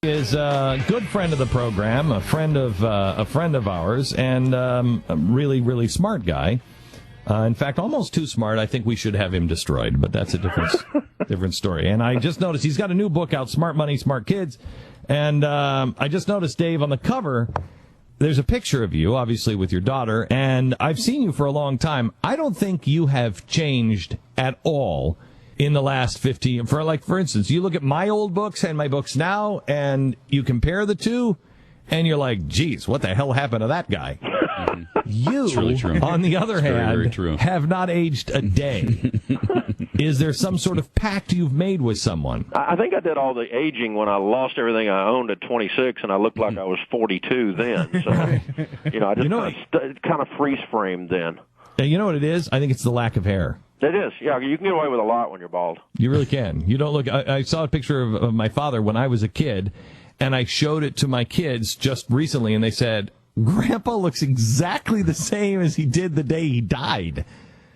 Is a good friend of the program, a friend of ours, and a really, really smart guy. In fact, almost too smart. I think we should have him destroyed, but that's a different story. And I just noticed he's got a new book out, Smart Money, Smart Kids. And I just noticed, Dave, on the cover, there's a picture of you, obviously, with your daughter. And I've seen you for a long time. I don't think you have changed at all in the last 15, for instance, you look at my old books and my books now, and you compare the two, and you're like, geez, what the hell happened to that guy? You, really true. On the other hand, have not aged a day. Is there some sort of pact you've made with someone? I think I did all the aging when I lost everything I owned at 26, and I looked like I was 42 then. So, I just kind of freeze-framed then. You know what it is? I think it's the lack of hair. It is. Yeah, you can get away with a lot when you're bald. You really can. You don't look. I saw a picture of my father when I was a kid, and I showed it to my kids just recently, and they said, Grandpa looks exactly the same as he did the day he died.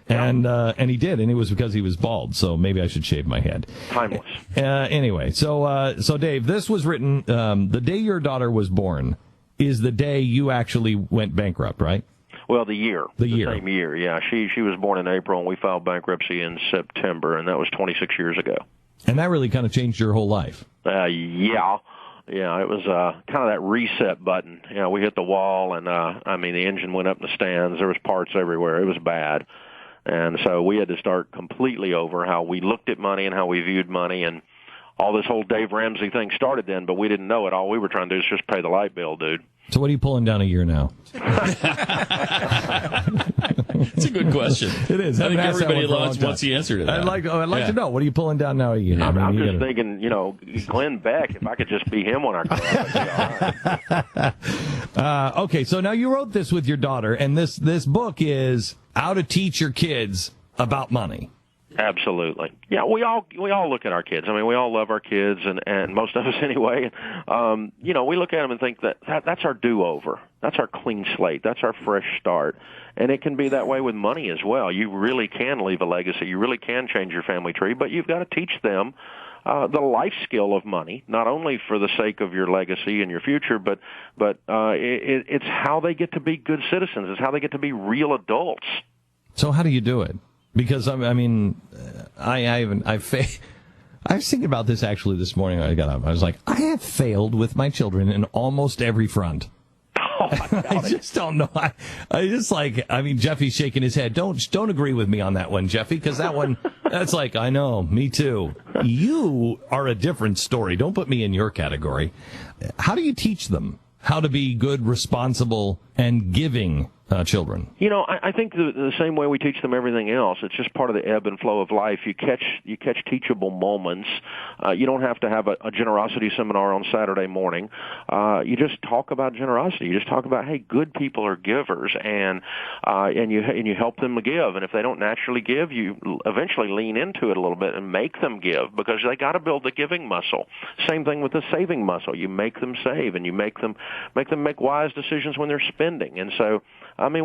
And he did, and it was because he was bald, so maybe I should shave my head. Timeless. Anyway, so Dave, this was written, the day your daughter was born is the day you actually went bankrupt, right? Well, the same year, yeah. She was born in April, and we filed bankruptcy in September, and that was 26 years ago. And that really kind of changed your whole life. Yeah. Yeah, it was kind of that reset button. We hit the wall, and the engine went up in the stands. There was parts everywhere. It was bad. And so we had to start completely over how we looked at money and how we viewed money, and all this whole Dave Ramsey thing started then, but we didn't know it. All we were trying to do is just pay the light bill, dude. So what are you pulling down a year now? It's a good question. It is. I think everybody wants the answer to that. I'd like to know. What are you pulling down now a year? I'm just thinking, Glenn Beck, if I could just be him on our club. Okay, so now you wrote this with your daughter, and this book is how to teach your kids about money. Absolutely. Yeah, we all look at our kids. I mean, we all love our kids, and most of us anyway. We look at them and think that's our do-over. That's our clean slate. That's our fresh start. And it can be that way with money as well. You really can leave a legacy. You really can change your family tree, but you've got to teach them the life skill of money, not only for the sake of your legacy and your future, but it's how they get to be good citizens. It's how they get to be real adults. So how do you do it? Because I was thinking about this actually this morning. I got up. I was like, I have failed with my children in almost every front. I just don't know. Jeffy's shaking his head. Don't agree with me on that one, Jeffy, because that's like, I know, me too. You are a different story. Don't put me in your category. How do you teach them how to be good, responsible, and giving children? I think the same way we teach them everything else. It's just part of the ebb and flow of life. You catch teachable moments. You don't have to have a generosity seminar on Saturday morning. You just talk about generosity. You just talk about, hey, good people are givers, and you help them to give. And if they don't naturally give, you eventually lean into it a little bit and make them give, because they got to build the giving muscle. Same thing with the saving muscle. You make them save, and you make them make wise decisions when they're spending. And so,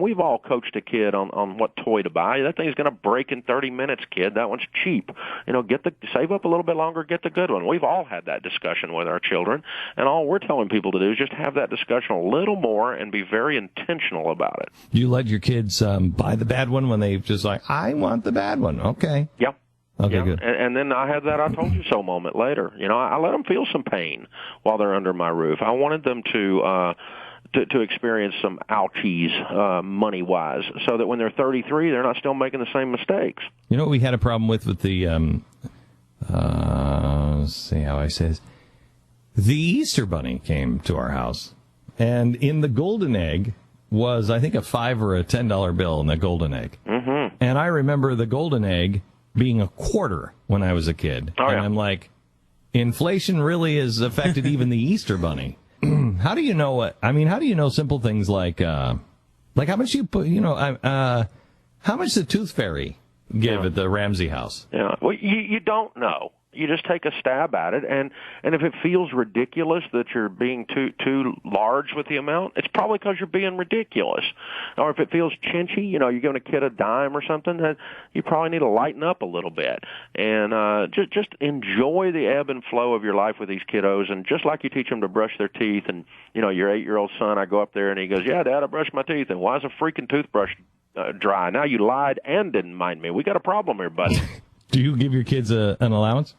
we've all coached a kid on what toy to buy. That thing's going to break in 30 minutes, kid. That one's cheap. Save up a little bit longer, get the good one. We've all had that discussion with our children, and all we're telling people to do is just have that discussion a little more and be very intentional about it. You let your kids buy the bad one when they just like, I want the bad one. Okay. Yep. Okay, yeah. Good. And then I had that I told you so moment later. I let them feel some pain while they're under my roof. I wanted them to experience some ouchies money-wise, so that when they're 33, they're not still making the same mistakes. You know what we had a problem with the, let's see how I say this. The Easter Bunny came to our house, and in the golden egg was, I think, a $5 or a $10 bill in the golden egg. Mm-hmm. And I remember the golden egg being a quarter when I was a kid. Oh, yeah. And I'm like, inflation really has affected even the Easter Bunny. How do you know what? I mean, how do you know simple things like how much you put? How much the Tooth Fairy give at the Ramsey house? Yeah, well, you don't know. You just take a stab at it, and if it feels ridiculous that you're being too large with the amount, it's probably because you're being ridiculous. Or if it feels chinchy, you're giving a kid a dime or something, then you probably need to lighten up a little bit. And just enjoy the ebb and flow of your life with these kiddos. And just like you teach them to brush their teeth, and your 8-year-old son, I go up there and he goes, "Yeah, Dad, I brushed my teeth." And why is a freaking toothbrush dry? Now you lied and didn't mind me. We got a problem here, buddy. Do you give your kids an allowance?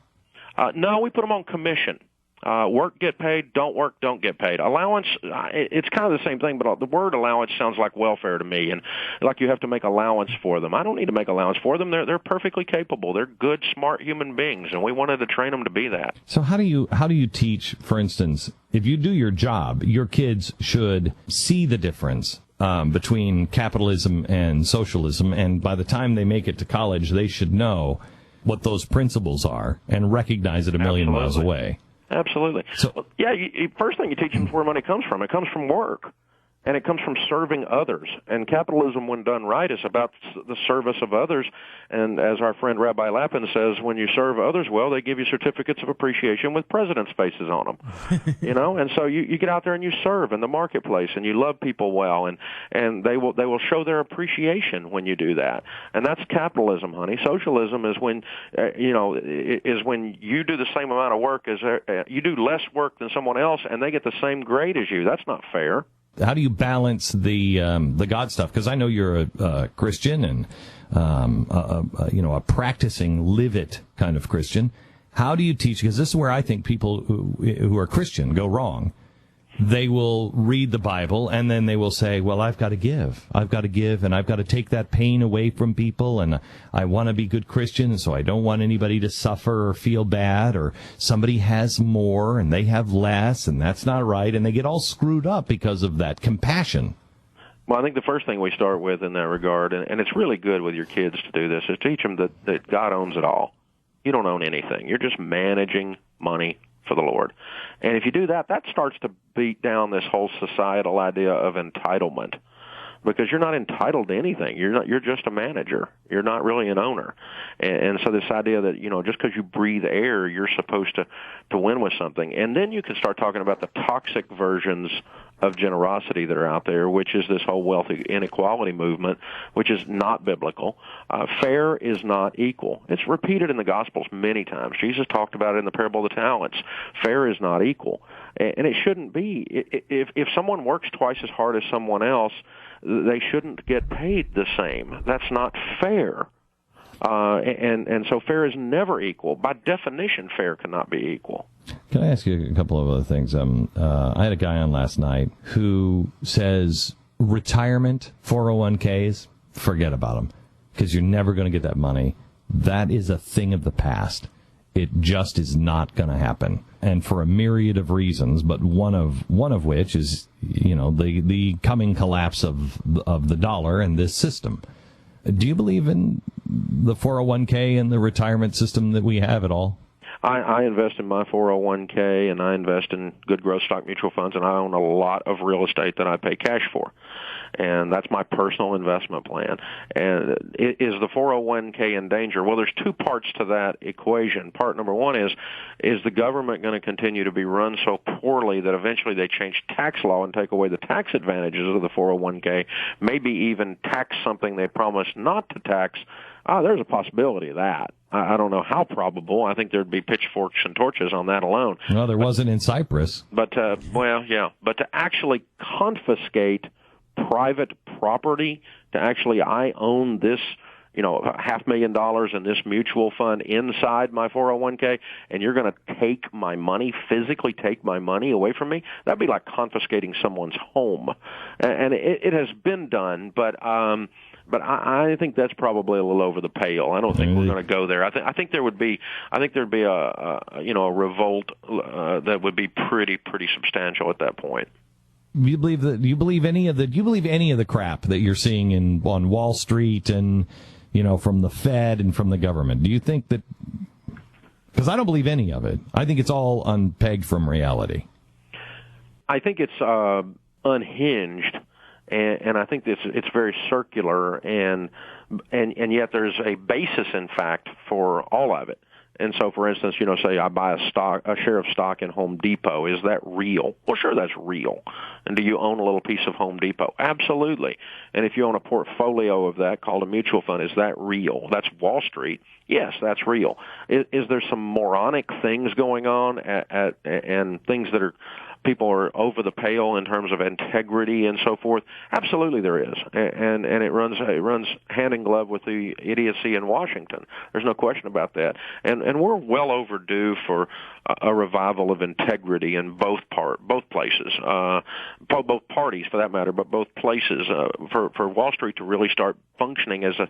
No, we put them on commission. Work, get paid. Don't work, don't get paid. Allowance, it's kind of the same thing, but the word allowance sounds like welfare to me, and like you have to make allowance for them. I don't need to make allowance for them. They're perfectly capable. They're good, smart human beings, and we wanted to train them to be that. So how do you teach, for instance, if you do your job, your kids should see the difference between capitalism and socialism, and by the time they make it to college, they should know what those principles are and recognize it a million miles away. Absolutely. So, first thing you teach them is where money comes from. It comes from work, and it comes from serving others. And capitalism, when done right, is about the service of others. And as our friend Rabbi Lappin says, when you serve others well, they give you certificates of appreciation with presidents' faces on them. And so you get out there and you serve in the marketplace, and you love people well, and they will show their appreciation when you do that. And that's capitalism, honey. Socialism is when when you do the same amount of work as you do less work than someone else, and they get the same grade as you. That's not fair. How do you balance the God stuff? Because I know you're a Christian and a practicing, live it kind of Christian. How do you teach? Because this is where I think people who are Christian go wrong. They will read the Bible and then they will say, "Well, I've got to give, and I've got to take that pain away from people, and I want to be good Christian, and so I don't want anybody to suffer or feel bad, or somebody has more and they have less, and that's not right," and they get all screwed up because of that compassion. Well, I think the first thing we start with in that regard, and it's really good with your kids to do this, is teach them that God owns it all. You don't own anything. You're just managing money for the Lord. And if you do that, that starts to beat down this whole societal idea of entitlement, because you're not entitled to anything. You're just a manager. You're not really an owner. And so this idea that, just because you breathe air, you're supposed to win with something. And then you can start talking about the toxic versions of generosity that are out there, which is this whole wealth inequality movement, which is not biblical. Fair is not equal. It's repeated in the Gospels many times. Jesus talked about it in the parable of the talents. Fair is not equal. And it shouldn't be. If someone works twice as hard as someone else, they shouldn't get paid the same. That's not fair. And so fair is never equal. By definition, fair cannot be equal. Can I ask you a couple of other things? I had a guy on last night who says retirement, 401ks, forget about them, because you're never going to get that money. That is a thing of the past. It just is not going to happen, and for a myriad of reasons. But one of which is, the coming collapse of the dollar and this system. Do you believe in the 401k and the retirement system that we have at all? I invest in my 401k, and I invest in good growth stock mutual funds, and I own a lot of real estate that I pay cash for. And that's my personal investment plan. And is the 401k in danger? Well, there's two parts to that equation. Part number one is the government going to continue to be run so poorly that eventually they change tax law and take away the tax advantages of the 401k, maybe even tax something they promised not to tax? There's a possibility of that. I don't know how probable. I think there'd be pitchforks and torches on that alone. Well, there wasn't in Cyprus. But to actually confiscate private property, to actually, I own this, $500,000 in this mutual fund inside my 401k, and you're going to take my money, physically take my money away from me, that'd be like confiscating someone's home. And it has been done, but I think that's probably a little over the pale. I don't think we're going to go there. I think there'd be a revolt that would be pretty substantial at that point. Do you believe any of the crap that you're seeing on Wall Street and from the Fed and from the government? Do you think that? Because I don't believe any of it. I think it's all unpegged from reality. I think it's unhinged. And I think it's very circular, and yet there's a basis, in fact, for all of it. And so, for instance, say I buy a share of stock in Home Depot. Is that real? Well, sure, that's real. And do you own a little piece of Home Depot? Absolutely. And if you own a portfolio of that called a mutual fund, is that real? That's Wall Street. Yes, that's real. Is there some moronic things going on and things that are people are over the pale in terms of integrity and so forth? Absolutely there is. And it runs hand in glove with the idiocy in Washington. There's no question about that. And we're well overdue for a revival of integrity in both places, both parties for that matter, but both places, for Wall Street to really start functioning as a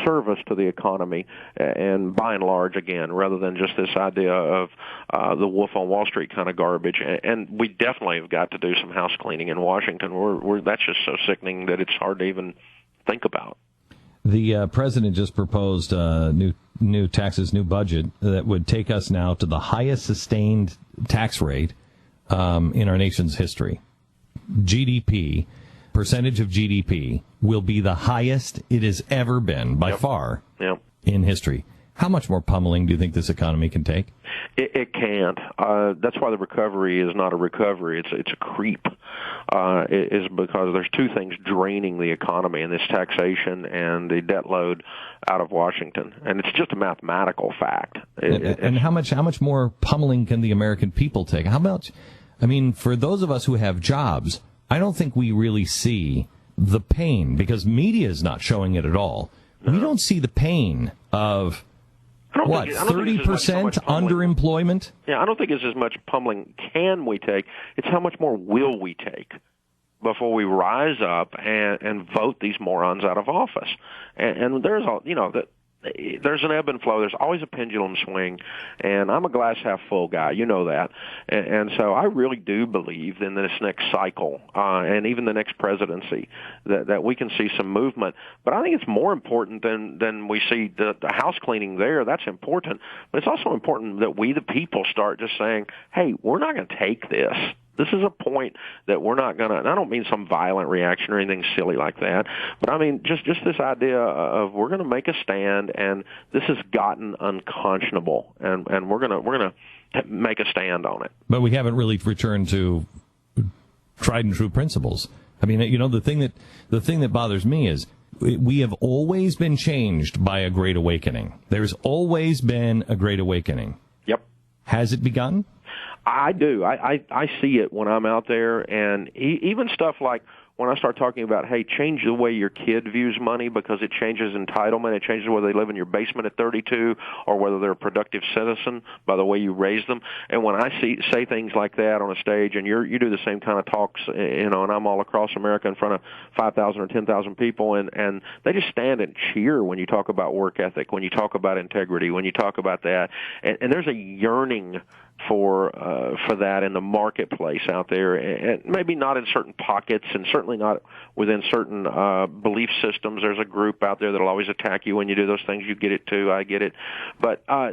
service to the economy, and by and large, again, rather than just this idea of the Wolf on Wall Street kind of garbage. And we definitely have got to do some house cleaning in Washington. That's just so sickening that it's hard to even think about. The president just proposed new taxes, new budget that would take us now to the highest sustained tax rate in our nation's history. GDP, percentage of GDP, will be the highest it has ever been by far in history. How much more pummeling do you think this economy can take? It can't. That's why the recovery is not a recovery. It's a creep. It is because there's two things draining the economy, and this taxation and the debt load out of Washington. And it's just a mathematical fact. And how much more pummeling can the American people take? How much? I mean, for those of us who have jobs, I don't think we really see the pain because media is not showing it at all. No. We don't see the pain of 30% underemployment? Yeah, I don't think it's as much pummeling can we take. It's how much more will we take before we rise up and vote these morons out of office. And there's there's an ebb and flow. There's always a pendulum swing, and I'm a glass half full guy. You know that. And so I really do believe in this next cycle and even the next presidency that we can see some movement. But I think it's more important than we see the house cleaning there. That's important. But it's also important that we, the people, start just saying, hey, we're not going to take this. This is a point that we're not going to, and I don't mean some violent reaction or anything silly like that, but I mean just this idea of we're going to make a stand, and this has gotten unconscionable, and we're going to make a stand on it. But we haven't really returned to tried and true principles. I mean, the thing that bothers me is we have always been changed by a great awakening. There's always been a great awakening. Yep. Has it begun? I do. I see it when I'm out there, and even stuff like when I start talking about, hey, change the way your kid views money because it changes entitlement. It changes whether they live in your basement at 32 or whether they're a productive citizen by the way you raise them. And when I say things like that on a stage, and you do the same kind of talks, and I'm all across America in front of 5,000 or 10,000 people, and they just stand and cheer when you talk about work ethic, when you talk about integrity, when you talk about that. And there's a yearning for that in the marketplace out there, and maybe not in certain pockets, and certainly not within certain belief systems. There's a group out there that'll always attack you when you do those things. You get it too. I get it, but by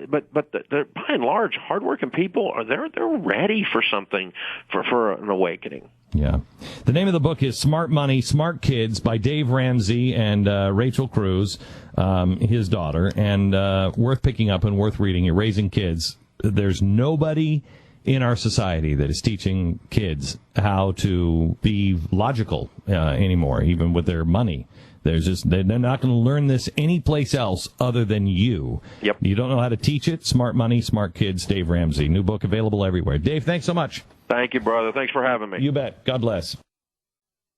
and large, hardworking people they're ready for something for an awakening. Yeah. The name of the book is Smart Money, Smart Kids by Dave Ramsey and Rachel Cruz, his daughter, and worth picking up and worth reading. You're raising kids. There's nobody in our society that is teaching kids how to be logical anymore, even with their money. They're not going to learn this anyplace else other than you. Yep. You don't know how to teach it. Smart Money, Smart Kids, Dave Ramsey. New book available everywhere. Dave, thanks so much. Thank you, brother. Thanks for having me. You bet. God bless.